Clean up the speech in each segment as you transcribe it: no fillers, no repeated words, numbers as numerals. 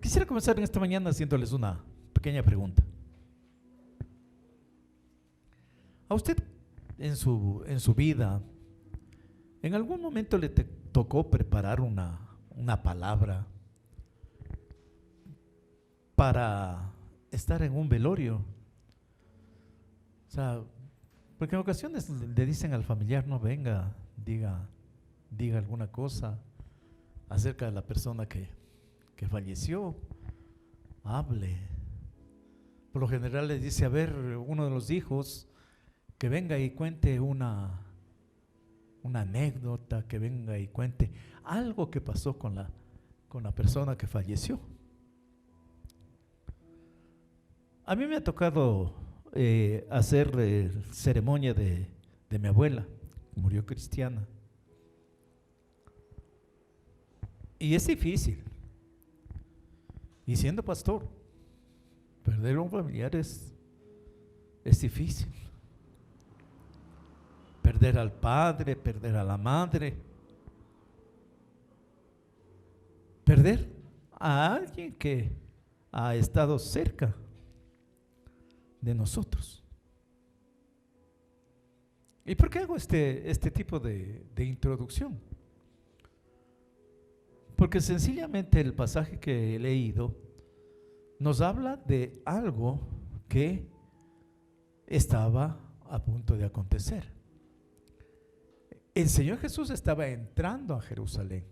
Quisiera comenzar en esta mañana haciéndoles una pequeña pregunta. ¿A usted en su vida, en algún momento le tocó preparar una palabra para estar en un velorio? O sea, porque en ocasiones le dicen al familiar: no venga, diga alguna cosa acerca de la persona que falleció, hable. Por lo general les dice: a ver, uno de los hijos que venga y cuente una anécdota, que venga y cuente algo que pasó con la persona que falleció. A mí me ha tocado hacer ceremonia de mi abuela, murió cristiana. Y es difícil. Y siendo pastor, perder a un familiar es difícil. Perder al padre, perder a la madre, perder a alguien que ha estado cerca de nosotros. ¿Y por qué hago este tipo de introducción? Porque sencillamente el pasaje que he leído nos habla de algo que estaba a punto de acontecer. El Señor Jesús estaba entrando a Jerusalén.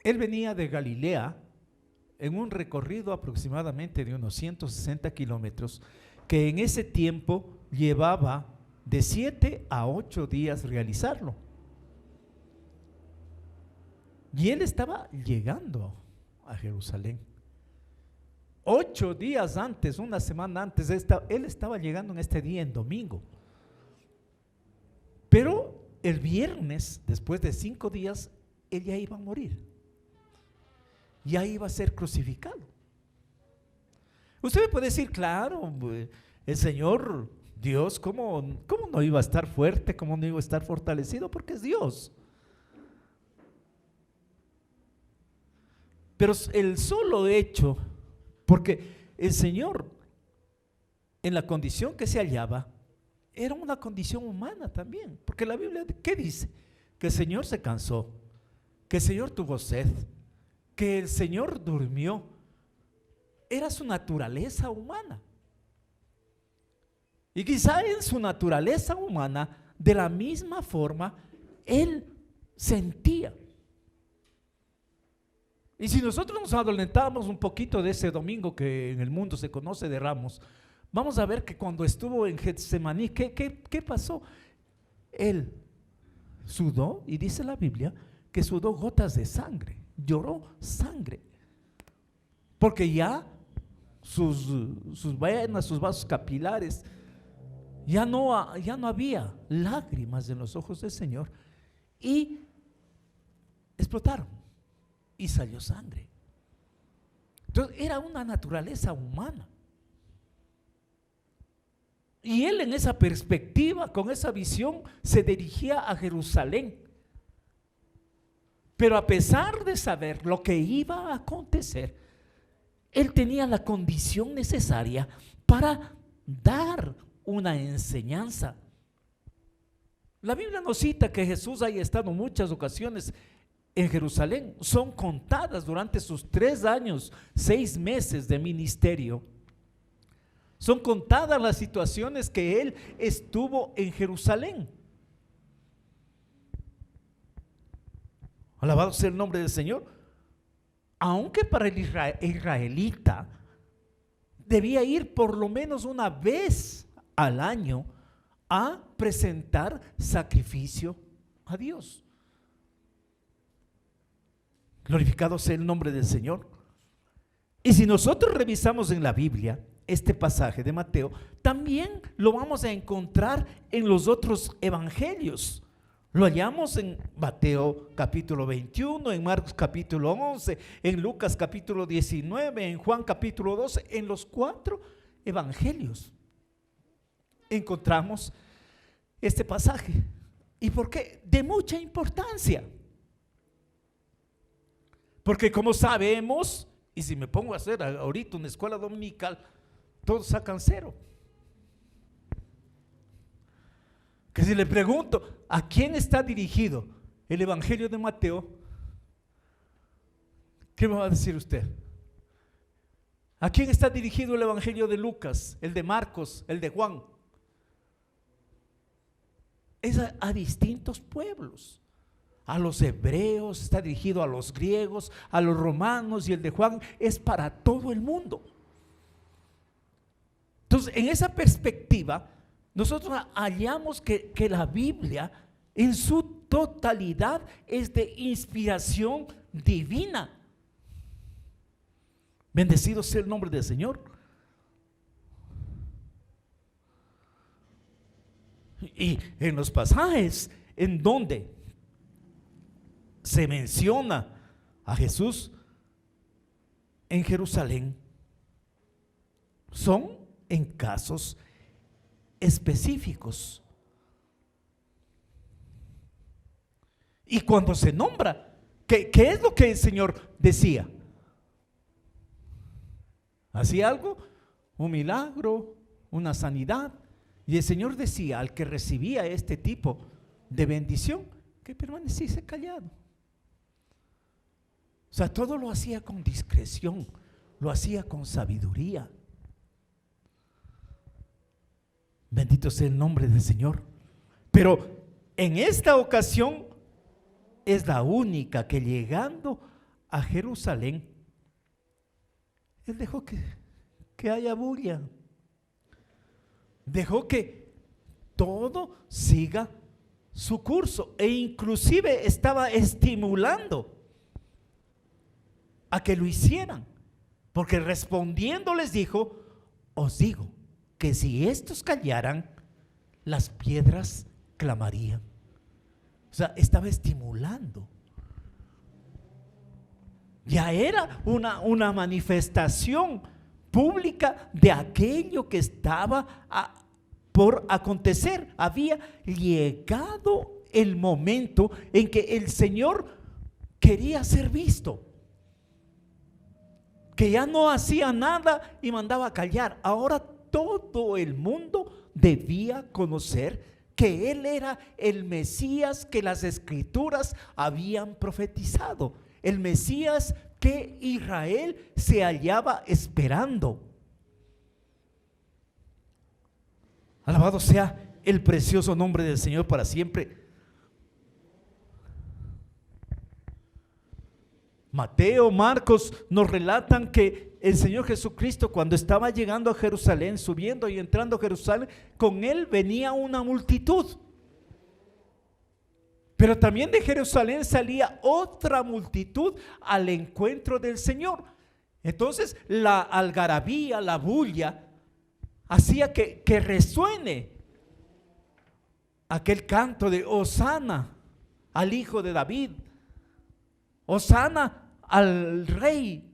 Él venía de Galilea en un recorrido aproximadamente de unos 160 kilómetros, que en ese tiempo llevaba de 7 a 8 días realizarlo. Y él estaba llegando a Jerusalén. 8 días antes, una semana antes, él estaba llegando en este día, en domingo. Pero el viernes, después de 5 días, él ya iba a morir. Ya iba a ser crucificado. Usted me puede decir: claro, el Señor Dios, ¿cómo no iba a estar fuerte? ¿Cómo no iba a estar fortalecido? Porque es Dios. Pero el solo hecho, porque el Señor, en la condición que se hallaba, era una condición humana también. Porque la Biblia, ¿qué dice? Que el Señor se cansó, que el Señor tuvo sed, que el Señor durmió. Era su naturaleza humana. Y quizá en su naturaleza humana, de la misma forma, Él sentía. Y si nosotros nos adelantamos un poquito de ese domingo que en el mundo se conoce de Ramos, vamos a ver que cuando estuvo en Getsemaní, ¿qué pasó? Él sudó, y dice la Biblia que sudó gotas de sangre, lloró sangre, porque ya sus venas, sus vasos capilares, ya no había lágrimas en los ojos del Señor, y explotaron y salió sangre. Entonces era una naturaleza humana. Y él, en esa perspectiva, con esa visión, se dirigía a Jerusalén. Pero a pesar de saber lo que iba a acontecer, él tenía la condición necesaria para dar una enseñanza. La Biblia nos cita que Jesús haya estado en muchas ocasiones en Jerusalén. Son contadas durante sus 3 años, 6 meses de ministerio. Son contadas las situaciones que él estuvo en Jerusalén. Alabado sea el nombre del Señor. Aunque para el israelita debía ir por lo menos una vez al año a presentar sacrificio a Dios. Glorificado sea el nombre del Señor. Y si nosotros revisamos en la Biblia este pasaje de Mateo, también lo vamos a encontrar en los otros evangelios. Lo hallamos en Mateo capítulo 21, en Marcos capítulo 11, en Lucas capítulo 19, en Juan capítulo 12, en los 4 evangelios encontramos este pasaje. ¿Y por qué? De mucha importancia. Porque como sabemos, Y si me pongo a hacer ahorita una escuela dominical, todos sacan 0. Que si le pregunto, ¿a quién está dirigido el Evangelio de Mateo? ¿Qué me va a decir usted? ¿A quién está dirigido el Evangelio de Lucas, el de Marcos, el de Juan? Es a distintos pueblos. A los hebreos está dirigido, a los griegos, a los romanos, y el de Juan es para todo el mundo. Entonces, en esa perspectiva, nosotros hallamos que la Biblia en su totalidad es de inspiración divina. Bendecido sea el nombre del Señor. Y en los pasajes en donde se menciona a Jesús en Jerusalén, son en casos específicos. Y cuando se nombra, ¿qué es lo que el Señor decía? ¿Hacía algo? Un milagro, una sanidad. Y el Señor decía al que recibía este tipo de bendición que permaneciese callado. O sea, todo lo hacía con discreción, lo hacía con sabiduría. Bendito sea el nombre del Señor. Pero en esta ocasión es la única que, llegando a Jerusalén, Él dejó que haya bulla. Dejó que todo siga su curso, e inclusive estaba estimulando a que lo hicieran, porque respondiendo les dijo: os digo que si estos callaran, las piedras clamarían. O sea, estaba estimulando. Ya era una manifestación pública de aquello que estaba por acontecer. Había llegado el momento en que el Señor quería ser visto, que ya no hacía nada y mandaba a callar. Ahora todo el mundo debía conocer que Él era el Mesías que las Escrituras habían profetizado, el Mesías que Israel se hallaba esperando. Alabado sea el precioso nombre del Señor para siempre. Mateo, Marcos nos relatan que el Señor Jesucristo, cuando estaba llegando a Jerusalén, subiendo y entrando a Jerusalén, con Él venía una multitud. Pero también de Jerusalén salía otra multitud al encuentro del Señor. Entonces la algarabía, la bulla, hacía que resuene aquel canto de Hosana al Hijo de David, Hosana al Rey.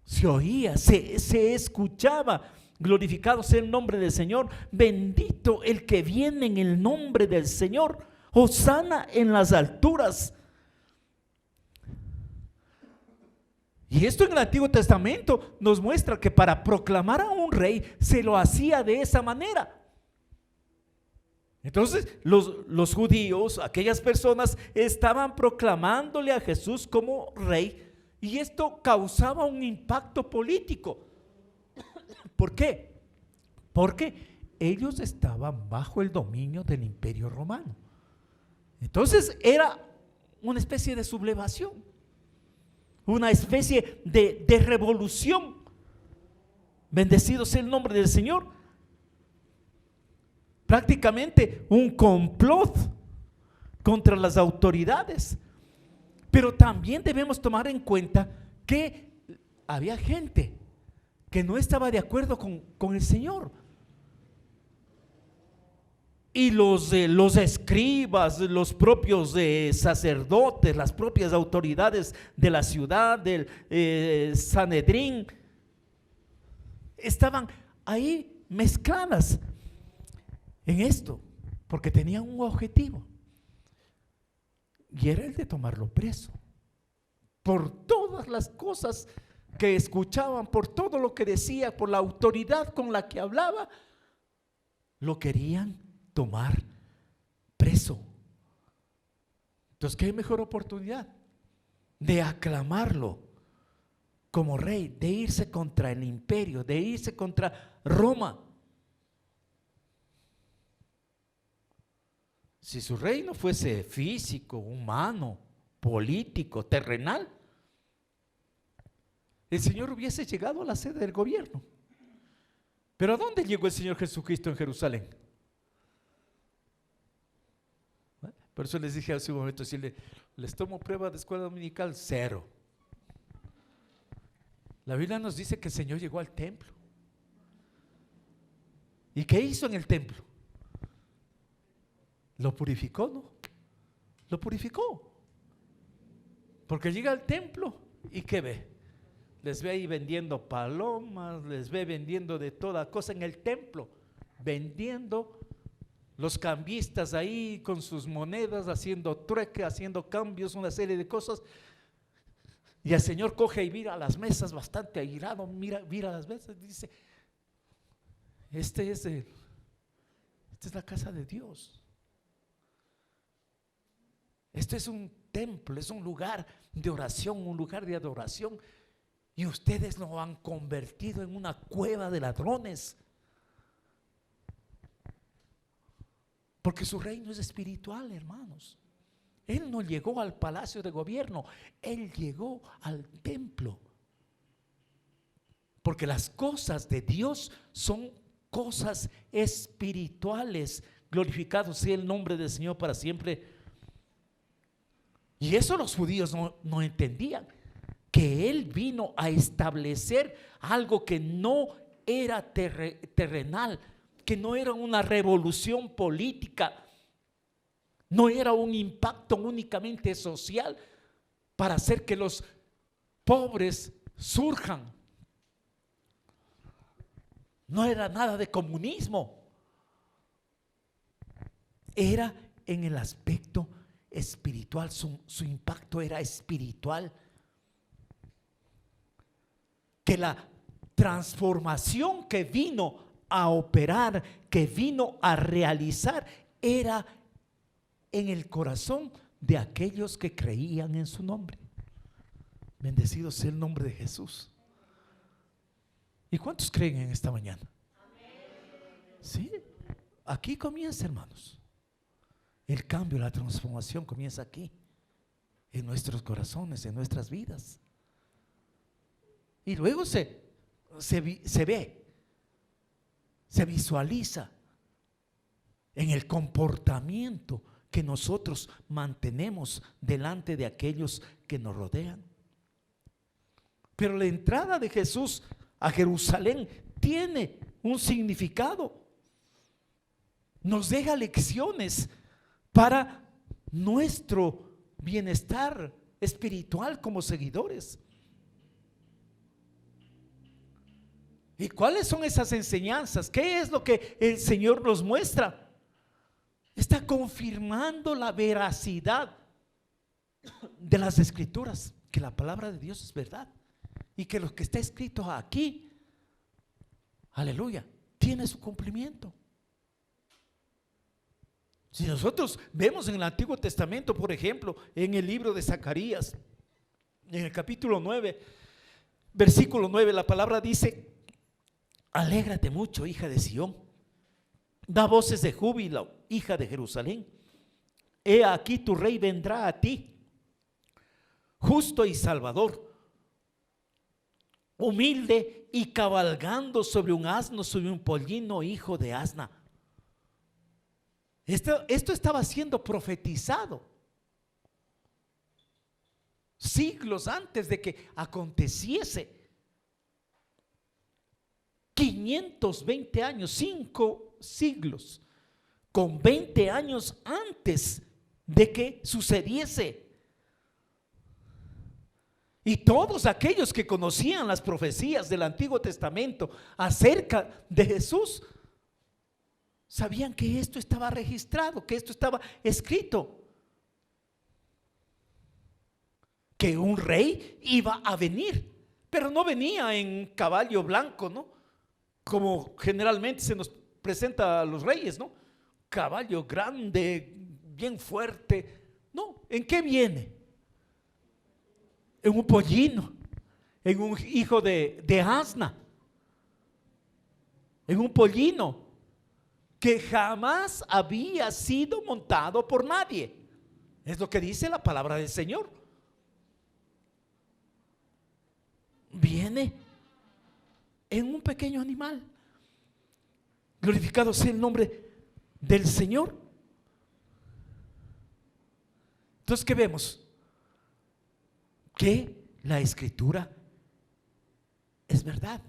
Se oía, se escuchaba: glorificado sea el nombre del Señor, bendito el que viene en el nombre del Señor, Hosana en las alturas. Y esto en el Antiguo Testamento nos muestra que para proclamar a un rey se lo hacía de esa manera. Entonces los judíos, aquellas personas, estaban proclamándole a Jesús como rey, y esto causaba un impacto político. ¿Por qué? Porque ellos estaban bajo el dominio del Imperio Romano. Entonces era una especie de sublevación, una especie de revolución. Bendecido sea el nombre del Señor. Prácticamente un complot contra las autoridades. Pero también debemos tomar en cuenta que había gente que no estaba de acuerdo con el Señor. Y los escribas, los propios sacerdotes, las propias autoridades de la ciudad, del Sanedrín, estaban ahí mezcladas en esto, porque tenían un objetivo, y era el de tomarlo preso por todo todas las cosas que escuchaban, por todo lo que decía, por la autoridad con la que hablaba, lo querían tomar preso. Entonces, ¿qué mejor oportunidad de aclamarlo como rey, de irse contra el imperio, de irse contra Roma? Si su reino fuese físico, humano, político, terrenal, el Señor hubiese llegado a la sede del gobierno. Pero ¿a dónde llegó el Señor Jesucristo en Jerusalén? Por eso les dije hace un momento, si les tomo prueba de escuela dominical, 0. La Biblia nos dice que el Señor llegó al templo. ¿Y qué hizo en el templo? Lo purificó, ¿no? Lo purificó. Porque llega al templo y ¿qué ve? Les ve ahí vendiendo palomas, les ve vendiendo de toda cosa en el templo, vendiendo, los cambistas ahí con sus monedas, haciendo trueque, haciendo cambios, una serie de cosas. Y el Señor coge y mira las mesas bastante airado, mira las mesas y dice: esta es la casa de Dios. Este es un templo, es un lugar de oración, un lugar de adoración. Y ustedes lo han convertido en una cueva de ladrones. Porque su reino es espiritual, hermanos. Él no llegó al palacio de gobierno, Él llegó al templo. Porque las cosas de Dios son cosas espirituales. Glorificado sea el nombre del Señor para siempre. Y eso los judíos no entendían, que Él vino a establecer algo que no era terrenal, que no era una revolución política, no era un impacto únicamente social para hacer que los pobres surjan. No era nada de comunismo, era en el aspecto espiritual, su impacto era espiritual. Que la transformación que vino a operar, que vino a realizar, era en el corazón de aquellos que creían en su nombre. Bendecido sea el nombre de Jesús. ¿Y cuántos creen en esta mañana? Sí, aquí comienza, hermanos. El cambio, la transformación comienza aquí, en nuestros corazones, en nuestras vidas. Y luego se ve, se visualiza en el comportamiento que nosotros mantenemos delante de aquellos que nos rodean. Pero la entrada de Jesús a Jerusalén tiene un significado. Nos deja lecciones para nuestro bienestar espiritual como seguidores. ¿Y cuáles son esas enseñanzas? ¿Qué es lo que el Señor nos muestra? Está confirmando la veracidad de las Escrituras, que la palabra de Dios es verdad y que lo que está escrito aquí, aleluya, tiene su cumplimiento. Si nosotros vemos en el Antiguo Testamento, por ejemplo, en el libro de Zacarías, en el capítulo 9, versículo 9, la palabra dice: alégrate mucho, hija de Sión, da voces de júbilo, hija de Jerusalén. He aquí tu rey vendrá a ti, justo y salvador, humilde y cabalgando sobre un asno, sobre un pollino, hijo de asna. Esto estaba siendo profetizado siglos antes de que aconteciese. 520 años, 5 siglos, con 20 años antes de que sucediese. Y todos aquellos que conocían las profecías del Antiguo Testamento acerca de Jesús sabían que esto estaba registrado, que esto estaba escrito. que un rey iba a venir, pero no venía en caballo blanco, ¿no? Como generalmente se nos presenta a los reyes, ¿no? Caballo grande, bien fuerte. No, ¿en qué viene? En un pollino, en un hijo de asna, en un pollino que jamás había sido montado por nadie. Es lo que dice la palabra del Señor. Viene en un pequeño animal. Glorificado sea el nombre del Señor. Entonces, ¿qué vemos? Que la Escritura es verdad.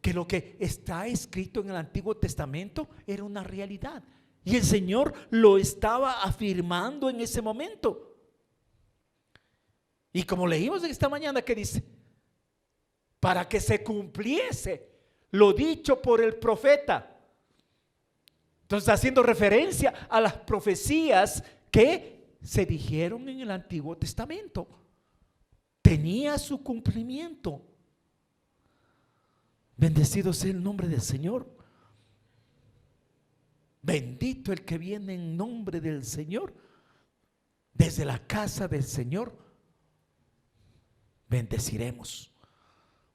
Que lo que está escrito en el Antiguo Testamento era una realidad. Y el Señor lo estaba afirmando en ese momento. Y como leímos esta mañana, que dice, para que se cumpliese lo dicho por el profeta. Entonces, haciendo referencia a las profecías que se dijeron en el Antiguo Testamento, tenía su cumplimiento. Bendecido sea el nombre del Señor. Bendito el que viene en nombre del Señor. Desde la casa del Señor bendeciremos,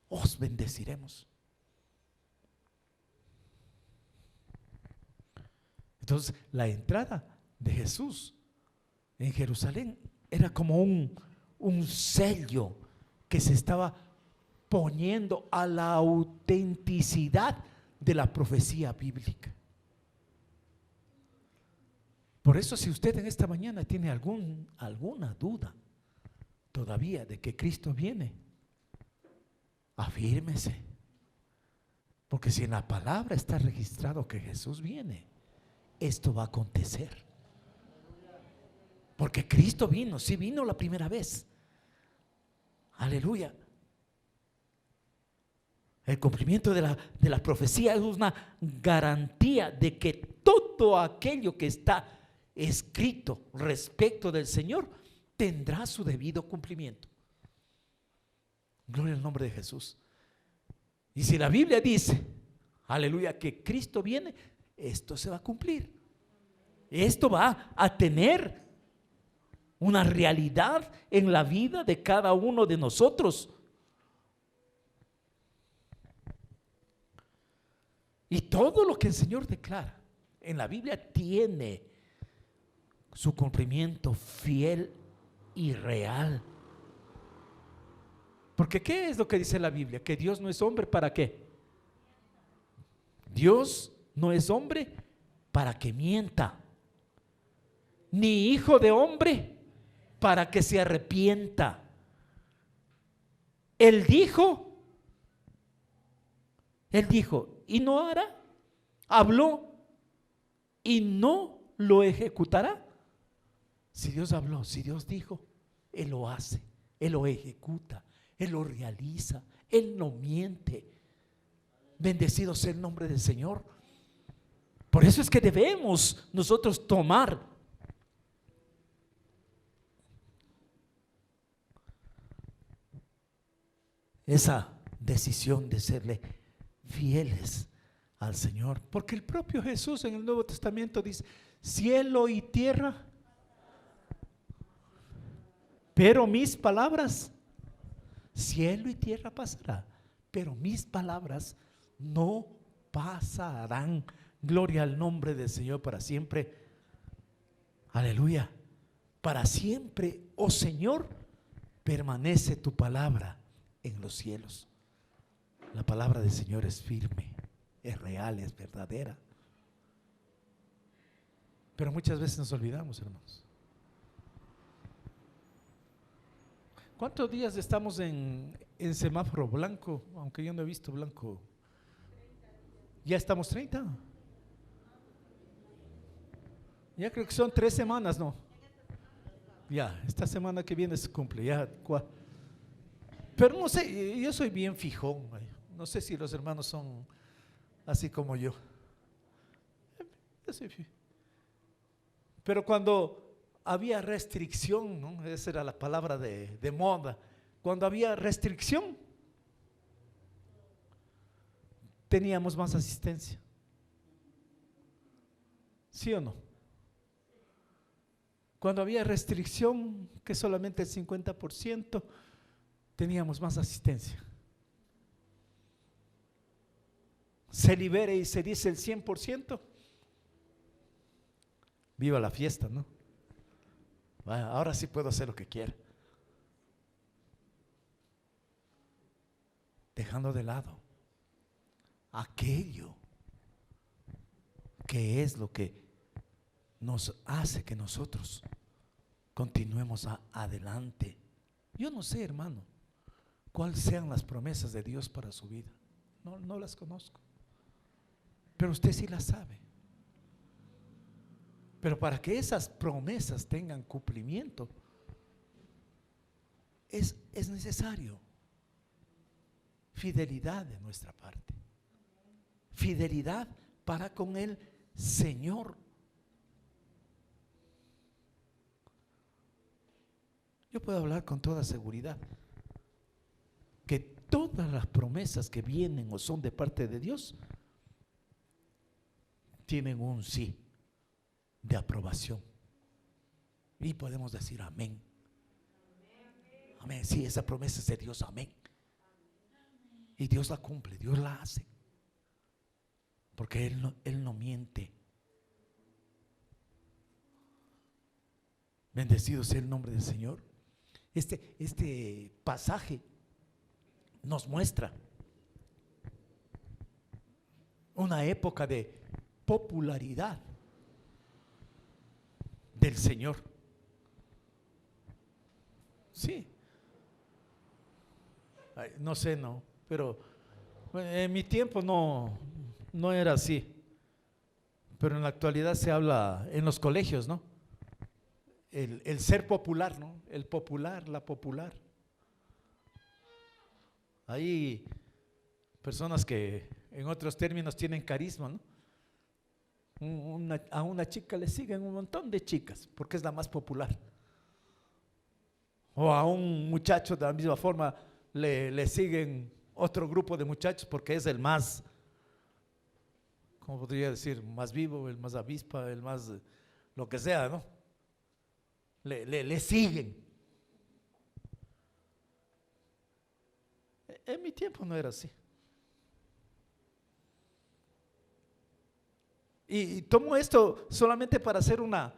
os bendeciremos. Entonces, la entrada de Jesús en Jerusalén era como un sello que se estaba poniendo a la autenticidad de la profecía bíblica. Por eso, si usted en esta mañana tiene alguna duda todavía de que Cristo viene, afírmese, porque si en la palabra está registrado que Jesús viene, esto va a acontecer. Porque Cristo vino, sí vino la primera vez. Aleluya. El cumplimiento de la profecía es una garantía de que todo aquello que está escrito respecto del Señor tendrá su debido cumplimiento. Gloria al nombre de Jesús. Y si la Biblia dice, aleluya, que Cristo viene, esto se va a cumplir. Esto va a tener una realidad en la vida de cada uno de nosotros. Y todo lo que el Señor declara en la Biblia tiene su cumplimiento fiel y real. Porque ¿qué es lo que dice la Biblia? Que Dios no es hombre para qué. Dios no es hombre para que mienta, ni hijo de hombre para que se arrepienta. Él dijo y no hará. Habló y no lo ejecutará. Si Dios habló, si Dios dijo, Él lo hace, Él lo ejecuta, Él lo realiza, Él no miente. Bendecido sea el nombre del Señor. Por eso es que debemos nosotros tomar esa decisión de serle fieles al Señor. Porque el propio Jesús en el Nuevo Testamento dice, cielo y tierra, pero mis palabras, cielo y tierra pasará, pero mis palabras no pasarán. Gloria al nombre del Señor para siempre. Aleluya. Para siempre, oh Señor, permanece tu palabra en los cielos. La palabra del Señor es firme, es real, es verdadera. Pero muchas veces nos olvidamos, hermanos. ¿Cuántos días estamos en semáforo blanco? Aunque yo no he visto blanco. Ya estamos 30. Ya creo que son 3 semanas, ¿no? Ya, esta semana que viene se cumple. Ya, pero no sé, yo soy bien fijón. No sé si los hermanos son así como yo. Yo soy fijón. Pero cuando había restricción, ¿no? Esa era la palabra de moda. Cuando había restricción, teníamos más asistencia. ¿Sí o no? Cuando había restricción, que solamente el 50%, teníamos más asistencia. Se libere y se dice el 100%, viva la fiesta, ¿no? Bueno, ahora sí puedo hacer lo que quiera. Dejando de lado aquello que es lo que nos hace que nosotros continuemos adelante. Yo no sé, hermano, cuáles sean las promesas de Dios para su vida. No las conozco, pero usted sí las sabe. Pero para que esas promesas tengan cumplimiento, es necesario fidelidad de nuestra parte, fidelidad para con el Señor. Yo puedo hablar con toda seguridad que todas las promesas que vienen o son de parte de Dios tienen un sí de aprobación, y podemos decir amén. Amén, sí, esa promesa es de Dios, amén. Y Dios la cumple, Dios la hace, porque Él no miente. Bendecido sea el nombre del Señor. Este pasaje nos muestra una época de popularidad del Señor. Sí. Ay, no sé, no, pero en mi tiempo no era así. Pero en la actualidad se habla en los colegios, ¿no? El ser popular, ¿no? El popular, la popular. Hay personas que en otros términos tienen carisma, ¿no? A una chica le siguen un montón de chicas porque es la más popular. O a un muchacho de la misma forma le siguen otro grupo de muchachos porque es el más, ¿cómo podría decir? Más vivo, el más avispa, el más lo que sea, ¿no? Le siguen. En mi tiempo no era así. Y tomo esto solamente para hacer una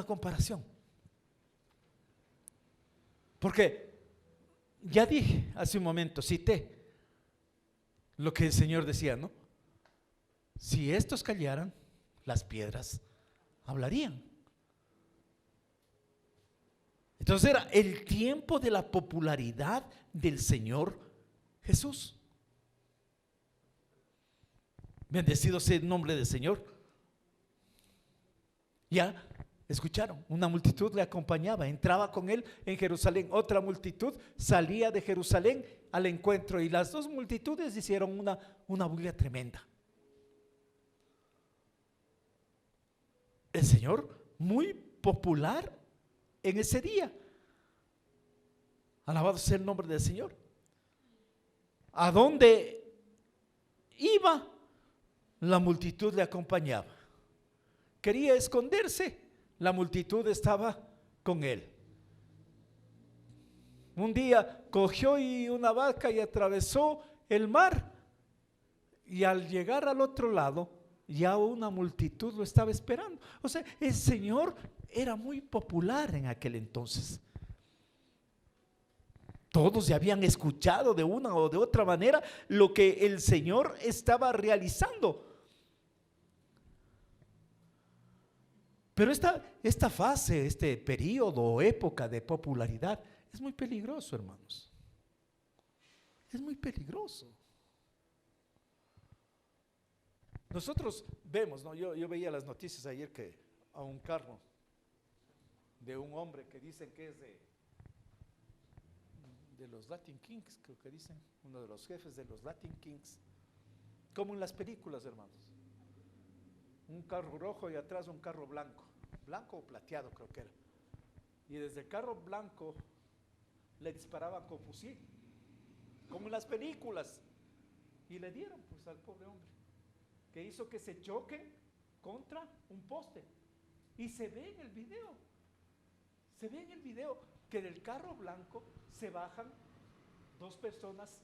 comparación. Porque ya dije hace un momento, cité lo que el Señor decía, ¿no? Si estos callaran, las piedras hablarían. Entonces era el tiempo de la popularidad del Señor Jesús. Bendecido sea el nombre del Señor. Ya escucharon, una multitud le acompañaba, entraba con él en Jerusalén, otra multitud salía de Jerusalén al encuentro, y las dos multitudes hicieron una bulla tremenda. El Señor muy popular en ese día. Alabado sea el nombre del Señor. ¿A dónde iba? La multitud le acompañaba. Quería esconderse, la multitud estaba con él. Un día cogió una barca y atravesó el mar, y al llegar al otro lado ya una multitud lo estaba esperando. O sea, el Señor era muy popular en aquel entonces. Todos ya habían escuchado de una o de otra manera lo que el Señor estaba realizando. Pero esta fase, este periodo o época de popularidad es muy peligroso, hermanos. Es muy peligroso. Nosotros vemos, ¿no? Yo veía las noticias ayer que a un carro de un hombre que dicen que es de los Latin Kings, creo que dicen, uno de los jefes de los Latin Kings, como en las películas, hermanos. Un carro rojo y atrás un carro blanco. blanco o plateado creo que era. Y desde el carro blanco le disparaban con fusil, como en las películas, y le dieron pues al pobre hombre, que hizo que se choque contra un poste. Y se ve en el video, que del carro blanco se bajan dos personas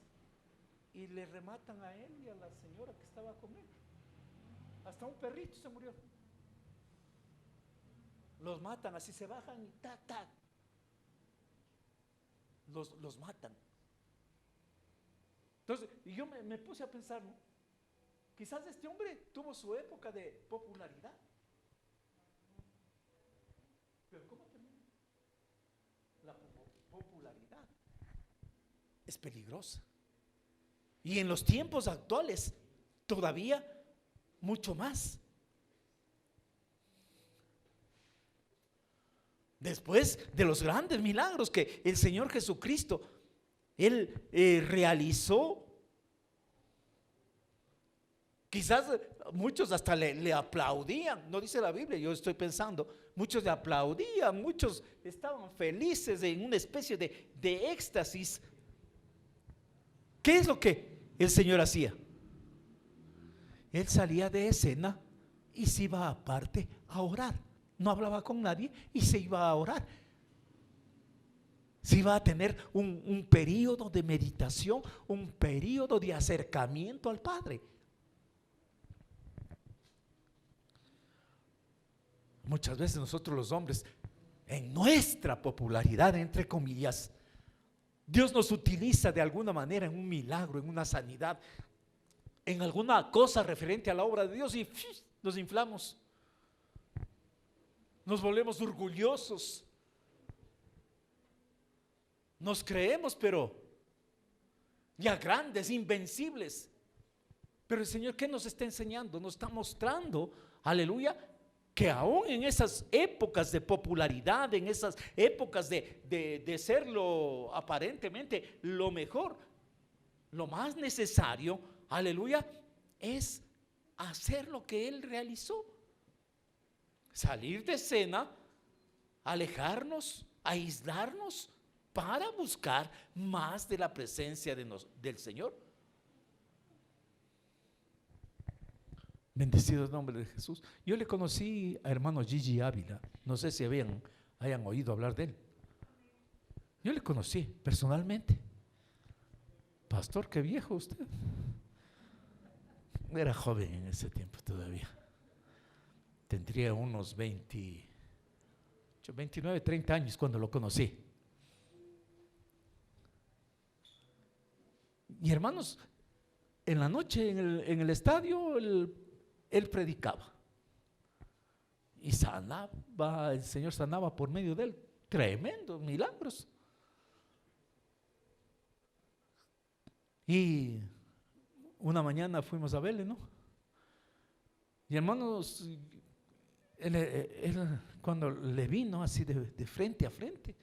y le rematan a él y a la señora que estaba con él. Hasta un perrito se murió. Los matan, así se bajan y los matan. Entonces, y yo me puse a pensar, ¿no? Quizás este hombre tuvo su época de popularidad. Pero ¿cómo termina? La popularidad es peligrosa. Y en los tiempos actuales, todavía mucho más. Después de los grandes milagros que el Señor Jesucristo, Él realizó, quizás muchos hasta le aplaudían, no dice la Biblia, yo estoy pensando, muchos le aplaudían, muchos estaban felices en una especie de éxtasis. ¿Qué es lo que el Señor hacía? Él salía de escena y se iba aparte a orar. No hablaba con nadie y se iba a orar. Se iba a tener un periodo de meditación, un periodo de acercamiento al Padre. Muchas veces nosotros los hombres, en nuestra popularidad, entre comillas, Dios nos utiliza de alguna manera en un milagro, en una sanidad, en alguna cosa referente a la obra de Dios y nos inflamos. Nos volvemos orgullosos. Nos creemos, pero ya grandes, invencibles. Pero el Señor, ¿qué nos está enseñando? Nos está mostrando, aleluya, que aún en esas épocas de popularidad, en esas épocas de ser lo aparentemente lo mejor, lo más necesario, aleluya, es hacer lo que Él realizó. Salir de escena, alejarnos, aislarnos para buscar más de la presencia del Señor. Bendecido el nombre de Jesús. Yo le conocí a hermano Gigi Ávila, no sé si hayan oído hablar de él. Yo le conocí personalmente. Pastor, qué viejo usted. Era joven en ese tiempo todavía. Tendría unos 28, 29, 30 años cuando lo conocí. Y hermanos, en la noche en el estadio él predicaba y sanaba, el Señor sanaba por medio de él, tremendos milagros. Y una mañana fuimos a verle, ¿no? Y hermanos, él cuando le vino así de frente a frente,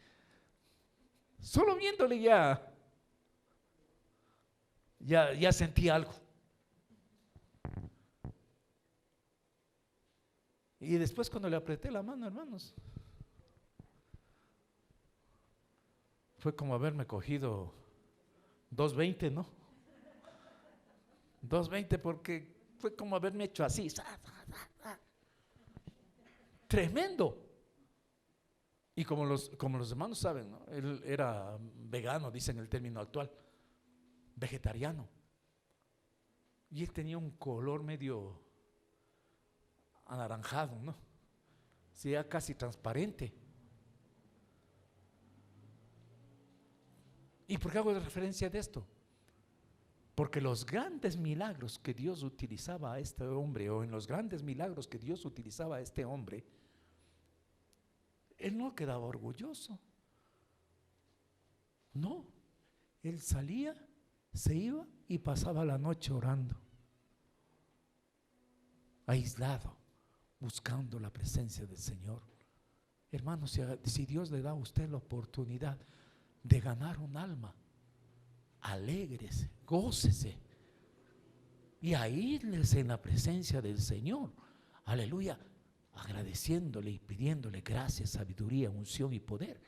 solo viéndole ya sentí algo. Y después cuando le apreté la mano, hermanos, fue como haberme cogido 220, ¿no? 220 porque fue como haberme hecho así. Tremendo. Y como los hermanos saben, ¿no? Él era vegano, dicen el término actual, vegetariano. Y él tenía un color medio anaranjado, ¿no? Sea casi transparente. ¿Y por qué hago referencia de esto? Porque los grandes milagros que Dios utilizaba a este hombre, o en los grandes milagros que Dios utilizaba a este hombre, él no quedaba orgulloso. No, él salía, se iba y pasaba la noche orando, aislado, buscando la presencia del Señor. Hermano, si Dios le da a usted la oportunidad de ganar un alma, alégrese, gócese y aíslese en la presencia del Señor. Aleluya. agradeciéndole y pidiéndole gracia, sabiduría, unción y poder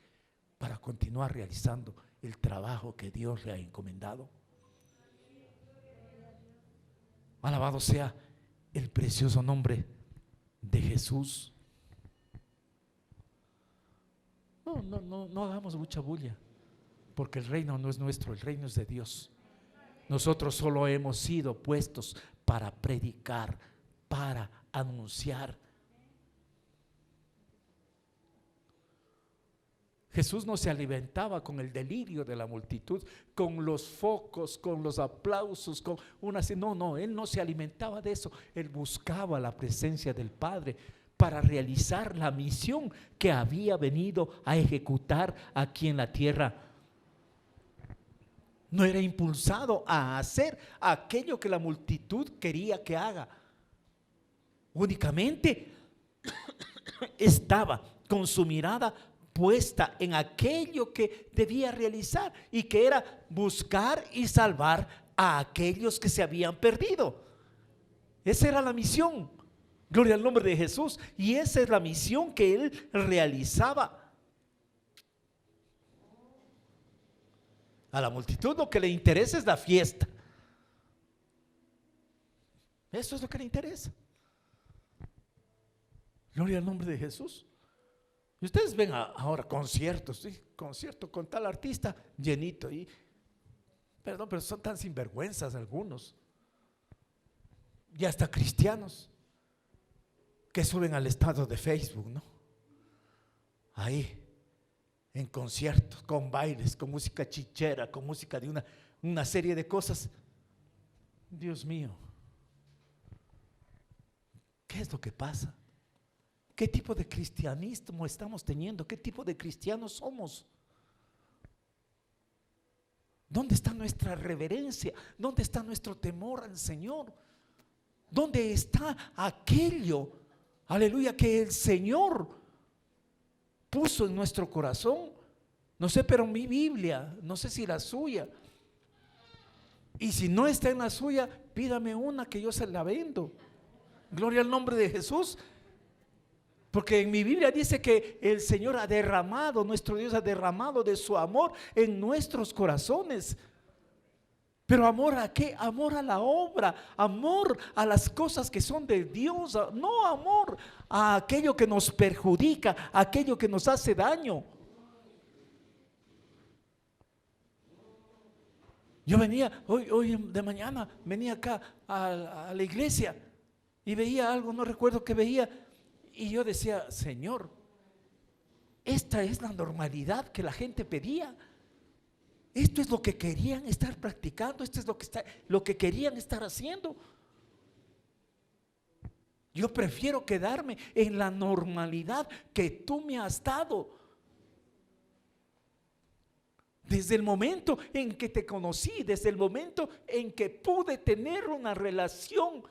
para continuar realizando el trabajo que Dios le ha encomendado. Alabado sea el precioso nombre de Jesús. No hagamos mucha bulla, porque el reino no es nuestro, el reino es de Dios. Nosotros solo hemos sido puestos para predicar, para anunciar. Jesús no se alimentaba con el delirio de la multitud, con los focos, con los aplausos, con una... No, Él no se alimentaba de eso. Él buscaba la presencia del Padre para realizar la misión que había venido a ejecutar aquí en la tierra. No era impulsado a hacer aquello que la multitud quería que haga. Únicamente estaba con su mirada puesta en aquello que debía realizar, y que era buscar y salvar a aquellos que se habían perdido. Esa era la misión. Gloria al nombre de Jesús. Y esa es la misión que Él realizaba. A la multitud lo que le interesa es la fiesta. Eso es lo que le interesa. Gloria al nombre de Jesús. Y ustedes ven ahora conciertos, ¿sí? Concierto con tal artista llenito, y perdón, pero son tan sinvergüenzas algunos, y hasta cristianos, que suben al estado de Facebook, ¿no? Ahí, en conciertos, con bailes, con música chichera, con música de una serie de cosas. Dios mío, ¿qué es lo que pasa? ¿Qué tipo de cristianismo estamos teniendo? ¿Qué tipo de cristianos somos? ¿Dónde está nuestra reverencia? ¿Dónde está nuestro temor al Señor? ¿Dónde está aquello, aleluya, que el Señor puso en nuestro corazón? No sé, pero mi Biblia, no sé si la suya. Y si no está en la suya, pídame una que yo se la vendo. Gloria al nombre de Jesús. Porque en mi Biblia dice que el Señor ha derramado, nuestro Dios ha derramado de su amor en nuestros corazones. Pero amor a qué? Amor a la obra, amor a las cosas que son de Dios, no amor a aquello que nos perjudica, a aquello que nos hace daño. Yo venía, hoy de mañana, venía acá a la iglesia y veía algo, no recuerdo qué veía. Y yo decía, Señor, esta es la normalidad que la gente pedía. Esto es lo que querían estar practicando. Esto es lo que querían estar haciendo. Yo prefiero quedarme en la normalidad que tú me has dado. Desde el momento en que te conocí, desde el momento en que pude tener una relación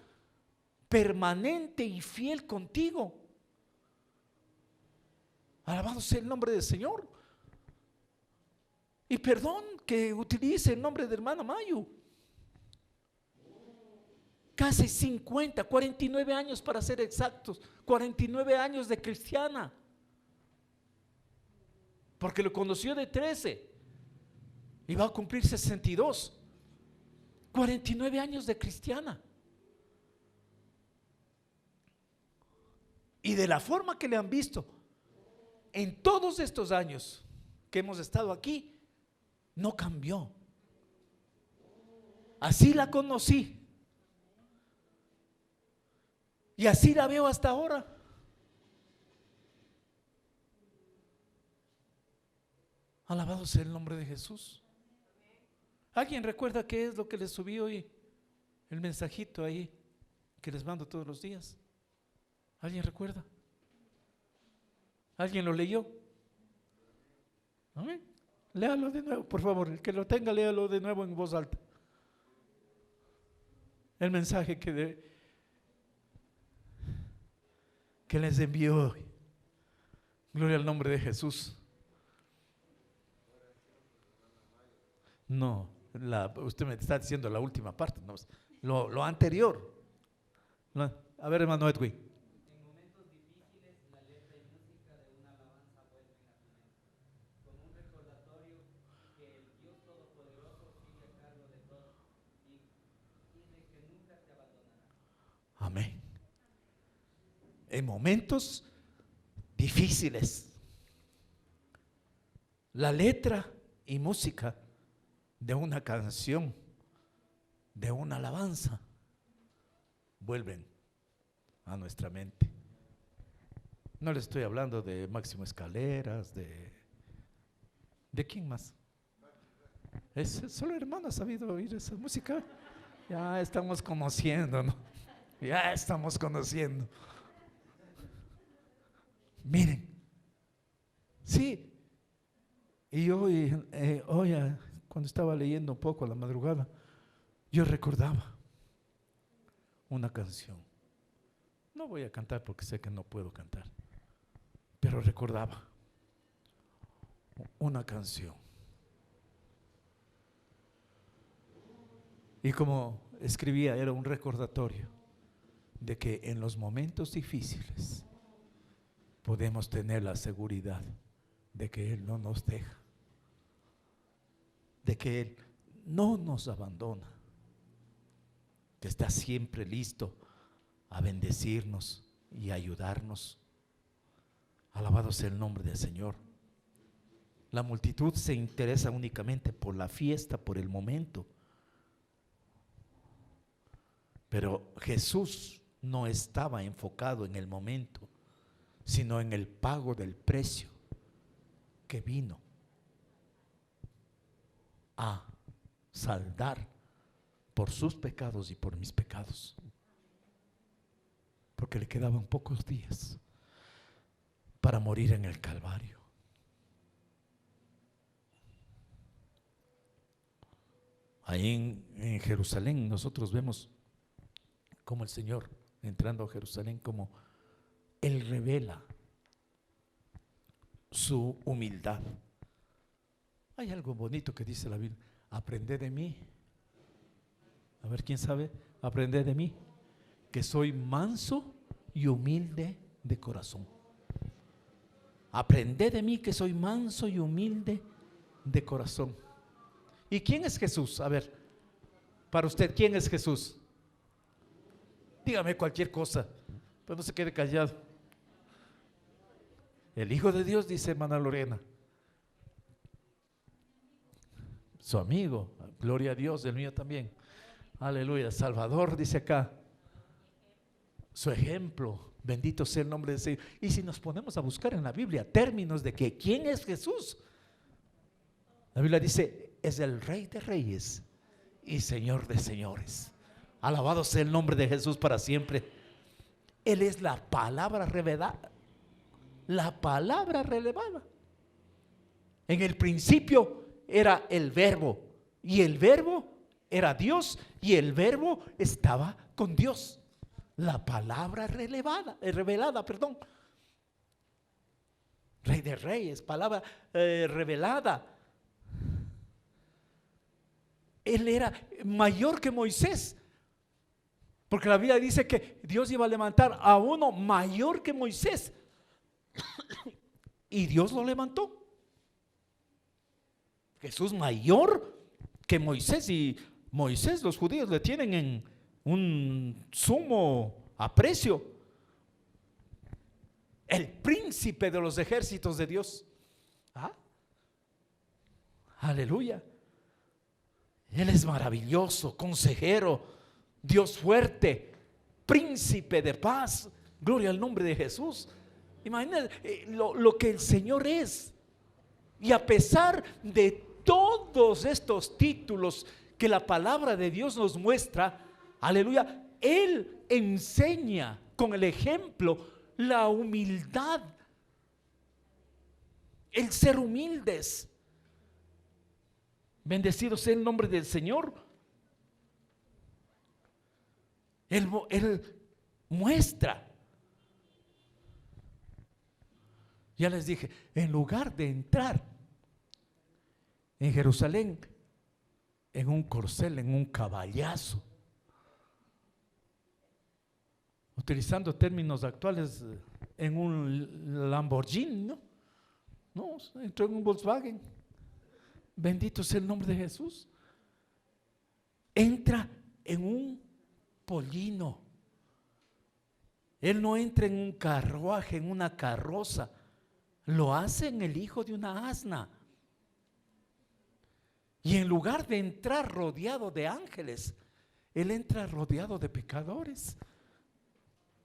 permanente y fiel contigo. Alabado sea el nombre del Señor. Y perdón que utilice el nombre de hermana Mayu. Casi 49 años para ser exactos, 49 años de cristiana. Porque lo conoció de 13 y va a cumplir 62. 49 años de cristiana. Y de la forma que le han visto en todos estos años que hemos estado aquí, no cambió. Así la conocí y así la veo hasta ahora. Alabado sea el nombre de Jesús. ¿Alguien recuerda qué es lo que les subí hoy? El mensajito ahí que les mando todos los días. ¿Alguien recuerda? ¿Alguien lo leyó? ¿Amén? Léalo de nuevo, por favor. El que lo tenga, léalo de nuevo en voz alta. El mensaje que les envió hoy. Gloria al nombre de Jesús. No, usted me está diciendo la última parte, no, lo anterior. A ver, hermano Edwin. en momentos difíciles. La letra y música de una canción, de una alabanza, vuelven a nuestra mente. No le estoy hablando de Máximo Escaleras, ¿de quién más? Solo hermano ha sabido oír esa música. Ya estamos conociendo, ¿no? Ya estamos conociendo. Miren, sí. Y hoy, cuando estaba leyendo un poco a la madrugada, yo recordaba una canción. No voy a cantar porque sé que no puedo cantar, pero recordaba una canción. Y como escribía, era un recordatorio de que en los momentos difíciles podemos tener la seguridad de que Él no nos deja, de que Él no nos abandona, que está siempre listo a bendecirnos y ayudarnos. Alabado sea el nombre del Señor. La multitud se interesa únicamente por la fiesta, por el momento. Pero Jesús no estaba enfocado en el momento, sino en el pago del precio que vino a saldar por sus pecados y por mis pecados, porque le quedaban pocos días para morir en el Calvario. Ahí en Jerusalén nosotros vemos como el Señor, entrando a Jerusalén, como Él revela su humildad. Hay algo bonito que dice la Biblia: aprended de mí. A ver, ¿quién sabe? Aprended de mí, que soy manso y humilde de corazón. Aprended de mí, que soy manso y humilde de corazón. ¿Y quién es Jesús? A ver, para usted, ¿quién es Jesús? Dígame cualquier cosa, pero no se quede callado. El Hijo de Dios, dice hermana Lorena. Su amigo, gloria a Dios, el mío también. Aleluya. Salvador, dice acá. Su ejemplo, bendito sea el nombre del Señor. Y si nos ponemos a buscar en la Biblia términos de que quién es Jesús, la Biblia dice: es el Rey de Reyes y Señor de Señores. Alabado sea el nombre de Jesús para siempre. Él es la palabra revelada. La palabra revelada. En el principio era el Verbo, y el Verbo era Dios, y el Verbo estaba con Dios. La palabra revelada, Rey de Reyes, palabra revelada. Él era mayor que Moisés, porque la Biblia dice que Dios iba a levantar a uno mayor que Moisés. Y Dios lo levantó. Jesús mayor que Moisés. Y Moisés, los judíos le tienen en un sumo aprecio. El príncipe de los ejércitos de Dios. Aleluya. Él es maravilloso, consejero, Dios fuerte, príncipe de paz. Gloria al nombre de Jesús. Imagínate lo que el Señor es. Y a pesar de todos estos títulos que la palabra de Dios nos muestra, aleluya, Él enseña con el ejemplo la humildad, el ser humildes. Bendecido sea el nombre del Señor. Él muestra. Ya les dije, en lugar de entrar en Jerusalén en un corcel, en un caballazo, utilizando términos actuales, en un Lamborghini, no, entró en un Volkswagen. Bendito sea el nombre de Jesús. Entra en un pollino, Él no entra en un carruaje, en una carroza. Lo hace en el hijo de una asna. Y en lugar de entrar rodeado de ángeles, Él entra rodeado de pecadores,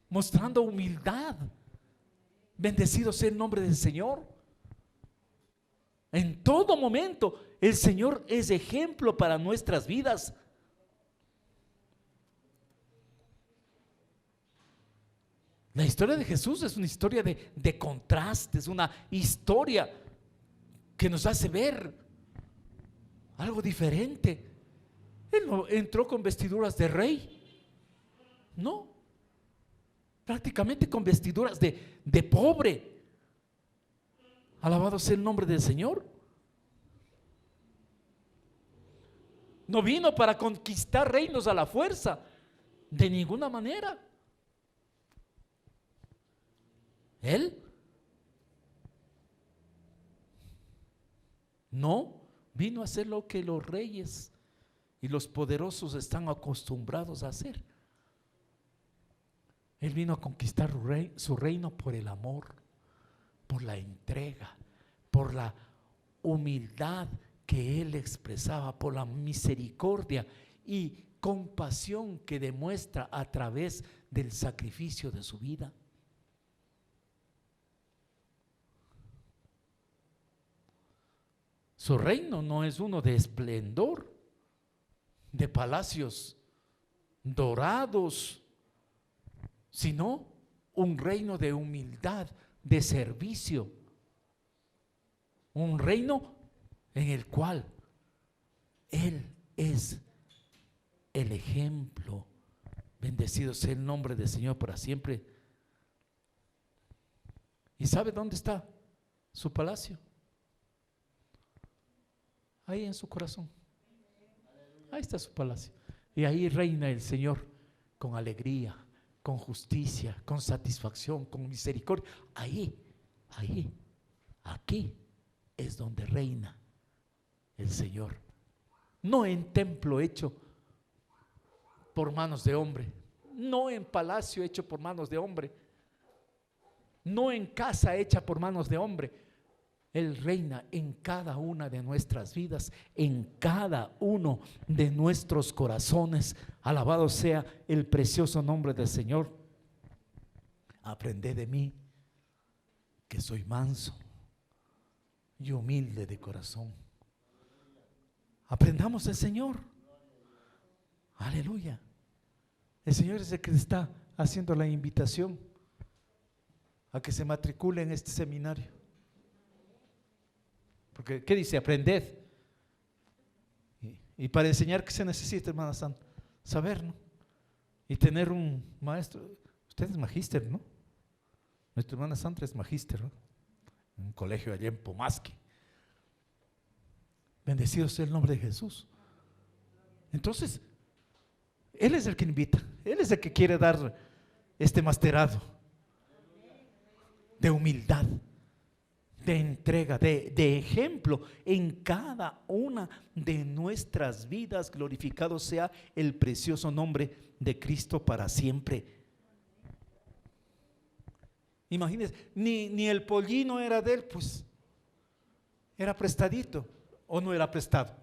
mostrando humildad. Bendecido sea el nombre del Señor. En todo momento el Señor es ejemplo para nuestras vidas. La historia de Jesús es una historia de contrastes, una historia que nos hace ver algo diferente. Él no entró con vestiduras de rey, no, prácticamente con vestiduras de pobre. Alabado sea el nombre del Señor. No vino para conquistar reinos a la fuerza, de ninguna manera. Él no vino a hacer lo que los reyes y los poderosos están acostumbrados a hacer. Él vino a conquistar su reino por el amor, por la entrega, por la humildad que Él expresaba, por la misericordia y compasión que demuestra a través del sacrificio de su vida. Su reino no es uno de esplendor, de palacios dorados, sino un reino de humildad, de servicio, un reino en el cual Él es el ejemplo. Bendecido sea el nombre del Señor para siempre. ¿Y sabe dónde está su palacio? Ahí en su corazón. Ahí está su palacio. Y ahí reina el Señor con alegría, con justicia, con satisfacción, con misericordia. Ahí, aquí es donde reina el Señor. No en templo hecho por manos de hombre, no en palacio hecho por manos de hombre, no en casa hecha por manos de hombre. Él reina en cada una de nuestras vidas, en cada uno de nuestros corazones. Alabado sea el precioso nombre del Señor. Aprended de mí, que soy manso y humilde de corazón. Aprendamos del Señor. Aleluya. El Señor es el que está haciendo la invitación a que se matricule en este seminario. Porque, ¿qué dice? Aprended. Y para enseñar, ¿qué se necesita, hermana Santa? Saber, ¿no? Y tener un maestro. Usted es magíster, ¿no? Nuestra hermana Sandra es magíster, ¿no? En un colegio allá en Pomasqui. Bendecido sea el nombre de Jesús. Entonces, Él es el que invita. Él es el que quiere dar este masterado de humildad, de entrega, de ejemplo en cada una de nuestras vidas. Glorificado sea el precioso nombre de Cristo para siempre. Imagínense, ni el pollino era de él, pues era prestadito, o no era prestado.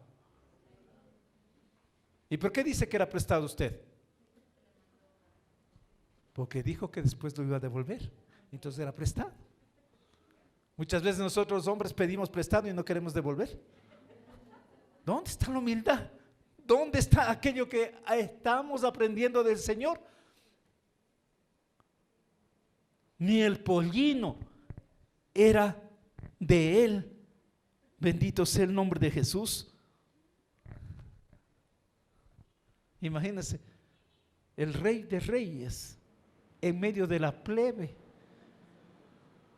¿Y por qué dice que era prestado usted? Porque dijo que después lo iba a devolver, entonces era prestado. Muchas veces nosotros hombres pedimos prestado y no queremos devolver. ¿Dónde está la humildad? ¿Dónde está aquello que estamos aprendiendo del Señor? Ni el pollino era de él. Bendito sea el nombre de Jesús. Imagínense, el Rey de Reyes en medio de la plebe,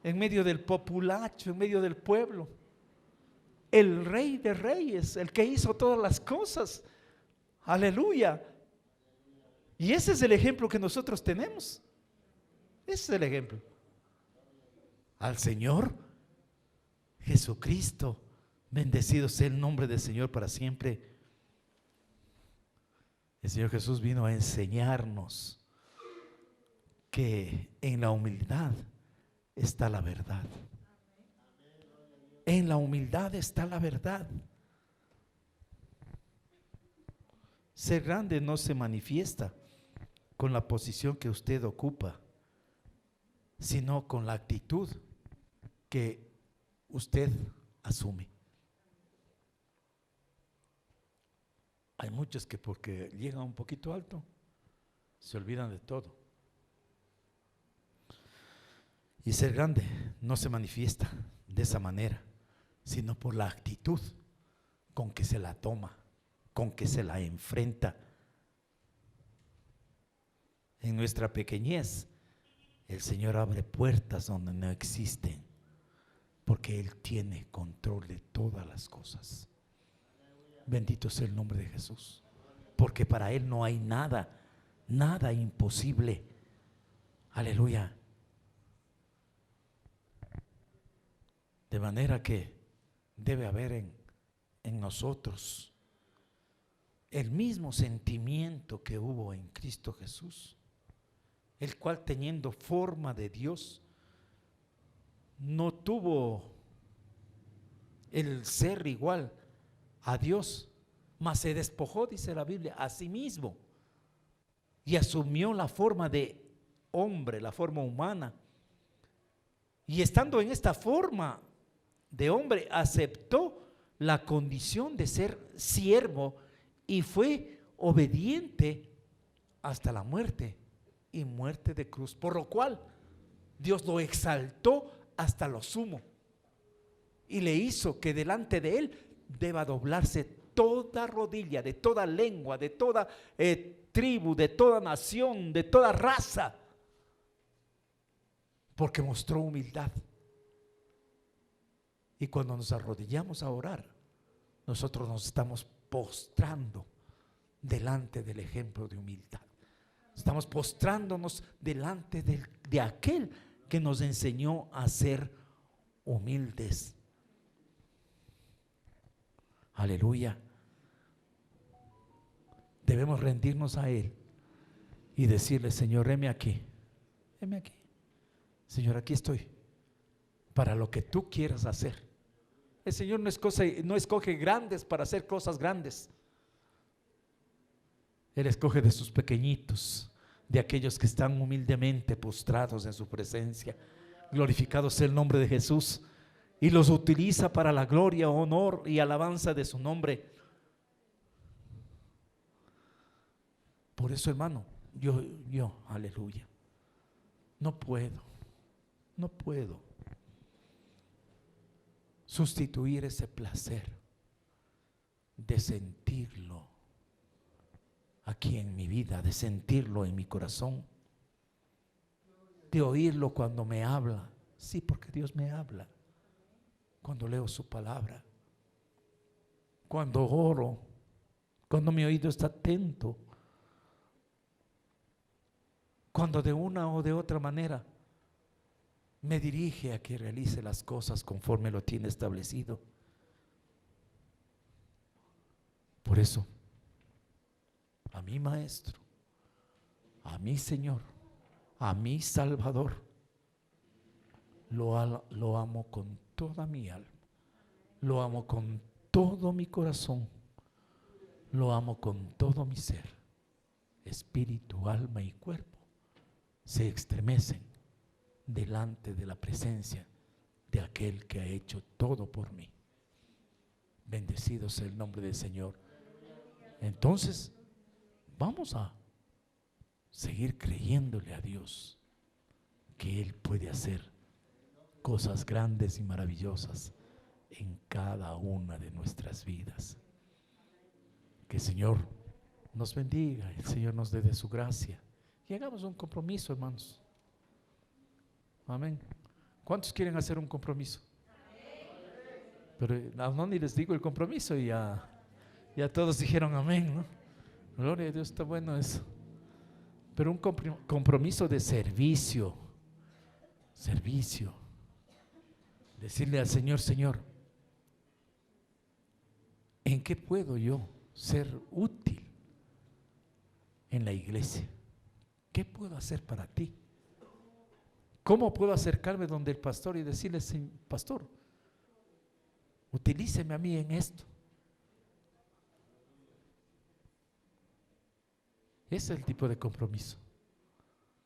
en medio del populacho, en medio del pueblo. El Rey de Reyes, el que hizo todas las cosas. Aleluya. Y ese es el ejemplo que nosotros tenemos. Ese es el ejemplo. Al Señor Jesucristo. Bendecido sea el nombre del Señor para siempre. El Señor Jesús vino a enseñarnos que en la humildad está la verdad. En la humildad está la verdad. Ser grande no se manifiesta con la posición que usted ocupa, sino con la actitud que usted asume. Hay muchos que porque llegan un poquito alto, se olvidan de todo. Y ser grande no se manifiesta de esa manera, sino por la actitud con que se la toma, con que se la enfrenta. En nuestra pequeñez, el Señor abre puertas donde no existen, porque Él tiene control de todas las cosas. Bendito sea el nombre de Jesús, porque para Él no hay nada, nada imposible. Aleluya. De manera que debe haber en nosotros el mismo sentimiento que hubo en Cristo Jesús, el cual teniendo forma de Dios, no tuvo el ser igual a Dios, mas se despojó, dice la Biblia, a sí mismo y asumió la forma de hombre, la forma humana. Y estando en esta forma de hombre, aceptó la condición de ser siervo y fue obediente hasta la muerte, y muerte de cruz, por lo cual Dios lo exaltó hasta lo sumo y le hizo que delante de Él deba doblarse toda rodilla, de toda lengua, de toda tribu, de toda nación, de toda raza, porque mostró humildad. Y cuando nos arrodillamos a orar, nosotros nos estamos postrando delante del ejemplo de humildad. Estamos postrándonos delante de aquel que nos enseñó a ser humildes. Aleluya. Debemos rendirnos a Él y decirle: Señor, heme aquí. Heme aquí. Señor, aquí estoy para lo que tú quieras hacer. El Señor no escoge grandes para hacer cosas grandes. Él escoge de sus pequeñitos, de aquellos que están humildemente postrados en su presencia. Glorificado sea el nombre de Jesús. Y los utiliza para la gloria, honor y alabanza de su nombre. Por eso, hermano, yo, aleluya, no puedo sustituir ese placer de sentirlo aquí en mi vida, de sentirlo en mi corazón, de oírlo cuando me habla. Sí, porque Dios me habla cuando leo su palabra, cuando oro, cuando mi oído está atento, cuando de una o de otra manera me dirige a que realice las cosas conforme lo tiene establecido. Por eso, a mi Maestro, a mi Señor, a mi Salvador, lo amo con toda mi alma, lo amo con todo mi corazón, lo amo con todo mi ser. Espíritu, alma y cuerpo se estremecen delante de la presencia de aquel que ha hecho todo por mí. Bendecido sea el nombre del Señor. Entonces, vamos a seguir creyéndole a Dios que Él puede hacer cosas grandes y maravillosas en cada una de nuestras vidas. Que el Señor nos bendiga, el Señor nos dé de su gracia y hagamos un compromiso, hermanos. Amén. ¿Cuántos quieren hacer un compromiso? Pero no, ni les digo el compromiso y ya todos dijeron amén, ¿no? Gloria a Dios, está bueno eso. Pero un compromiso de servicio. Decirle al Señor: Señor, ¿en qué puedo yo ser útil en la iglesia? ¿Qué puedo hacer para ti? ¿Cómo puedo acercarme donde el pastor y decirle, pastor, utilíceme a mí en esto? Ese es el tipo de compromiso.